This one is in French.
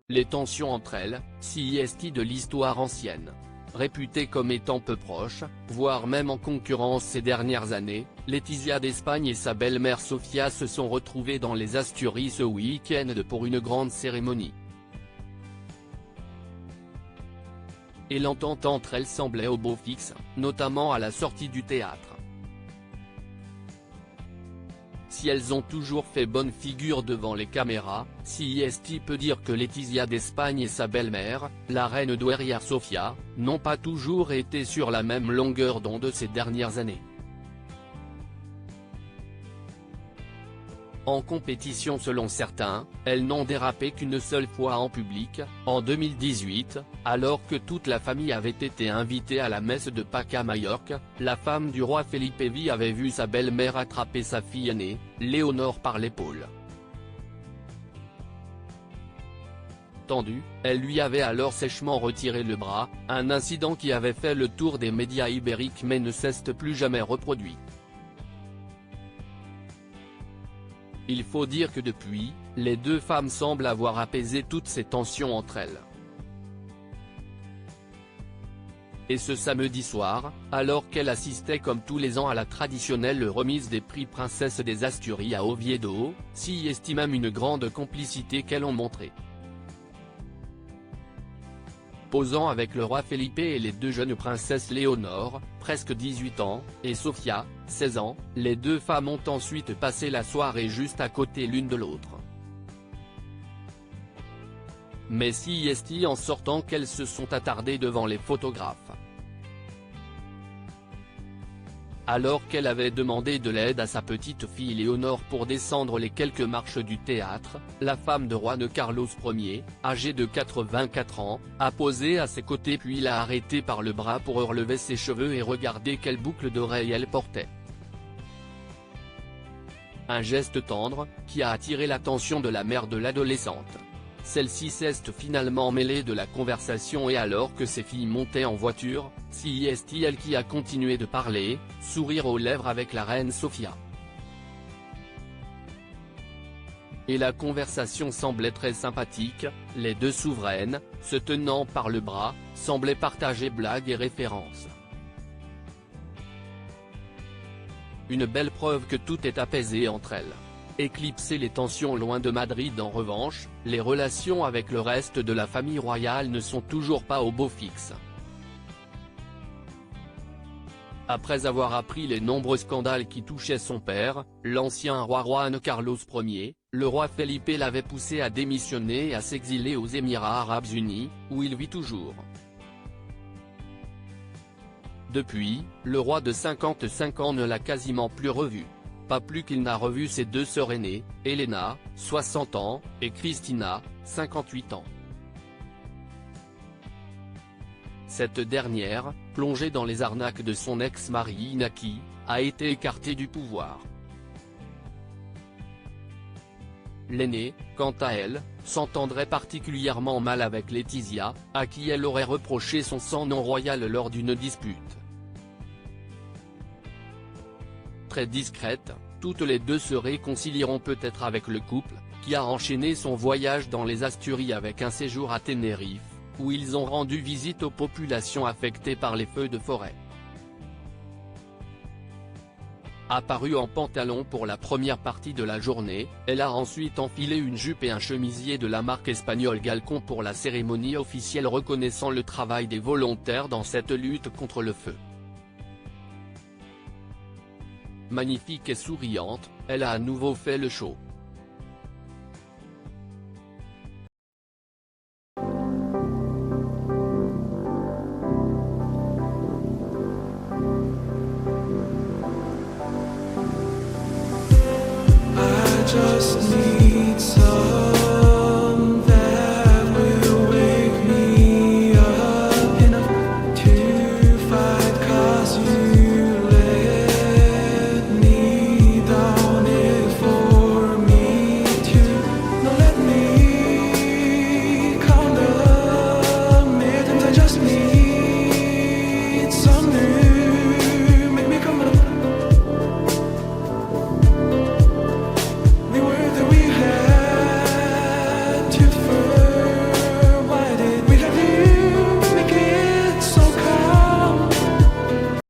les tensions entre elles, CIST de l'histoire ancienne. Réputée comme étant peu proche, voire même en concurrence ces dernières années, Laetitia d'Espagne et sa belle-mère Sofia se sont retrouvées dans les Asturies ce week-end pour une grande cérémonie. Et l'entente entre elles semblait au beau fixe, notamment à la sortie du théâtre. Si elles ont toujours fait bonne figure devant les caméras, CIST peut dire que Laetitia d'Espagne et sa belle-mère, la reine douairière Sofia, n'ont pas toujours été sur la même longueur d'onde ces dernières années. En compétition selon certains, elles n'ont dérapé qu'une seule fois en public, en 2018, alors que toute la famille avait été invitée à la messe de Pâques à Majorque. La femme du roi Felipe V avait vu sa belle-mère attraper sa fille aînée, Léonore par l'épaule. Tendue, elle lui avait alors sèchement retiré le bras, un incident qui avait fait le tour des médias ibériques mais ne s'est plus jamais reproduit. Il faut dire que depuis, les deux femmes semblent avoir apaisé toutes ces tensions entre elles. Et ce samedi soir, alors qu'elle assistait comme tous les ans à la traditionnelle remise des prix Princesse des Asturies à Oviedo, CIST même une grande complicité qu'elles ont montrée. Posant avec le roi Felipe et les deux jeunes princesses Léonore, presque 18 ans, et Sofia, 16 ans, les deux femmes ont ensuite passé la soirée juste à côté l'une de l'autre. Mais CIST en sortant qu'elles se sont attardées devant les photographes. Alors qu'elle avait demandé de l'aide à sa petite fille Léonore pour descendre les quelques marches du théâtre, la femme de Juan Carlos Ier, âgée de 84 ans, a posé à ses côtés puis l'a arrêtée par le bras pour relever ses cheveux et regarder quelle boucle d'oreille elle portait. Un geste tendre, qui a attiré l'attention de la mère de l'adolescente. Celle-ci s'est finalement mêlée de la conversation et alors que ses filles montaient en voiture, CIST elle qui a continué de parler, sourire aux lèvres avec la reine Sofia. Et la conversation semblait très sympathique, les deux souveraines, se tenant par le bras, semblaient partager blagues et références. Une belle preuve que tout est apaisé entre elles. Éclipser les tensions loin de Madrid. En revanche, les relations avec le reste de la famille royale ne sont toujours pas au beau fixe. Après avoir appris les nombreux scandales qui touchaient son père, l'ancien roi Juan Carlos Ier, le roi Felipe l'avait poussé à démissionner et à s'exiler aux Émirats Arabes Unis, où il vit toujours. Depuis, le roi de 55 ans ne l'a quasiment plus revu. Pas plus qu'il n'a revu ses deux sœurs aînées, Elena, 60 ans, et Cristina, 58 ans. Cette dernière, plongée dans les arnaques de son ex-mari Inaki, a été écartée du pouvoir. L'aînée, quant à elle, s'entendrait particulièrement mal avec Laetitia, à qui elle aurait reproché son sang non royal lors d'une dispute. Très discrètes, toutes les deux se réconcilieront peut-être avec le couple, qui a enchaîné son voyage dans les Asturies avec un séjour à Tenerife, où ils ont rendu visite aux populations affectées par les feux de forêt. Apparue en pantalon pour la première partie de la journée, elle a ensuite enfilé une jupe et un chemisier de la marque espagnole Galcon pour la cérémonie officielle reconnaissant le travail des volontaires dans cette lutte contre le feu. Magnifique et souriante, elle a à nouveau fait le show. Just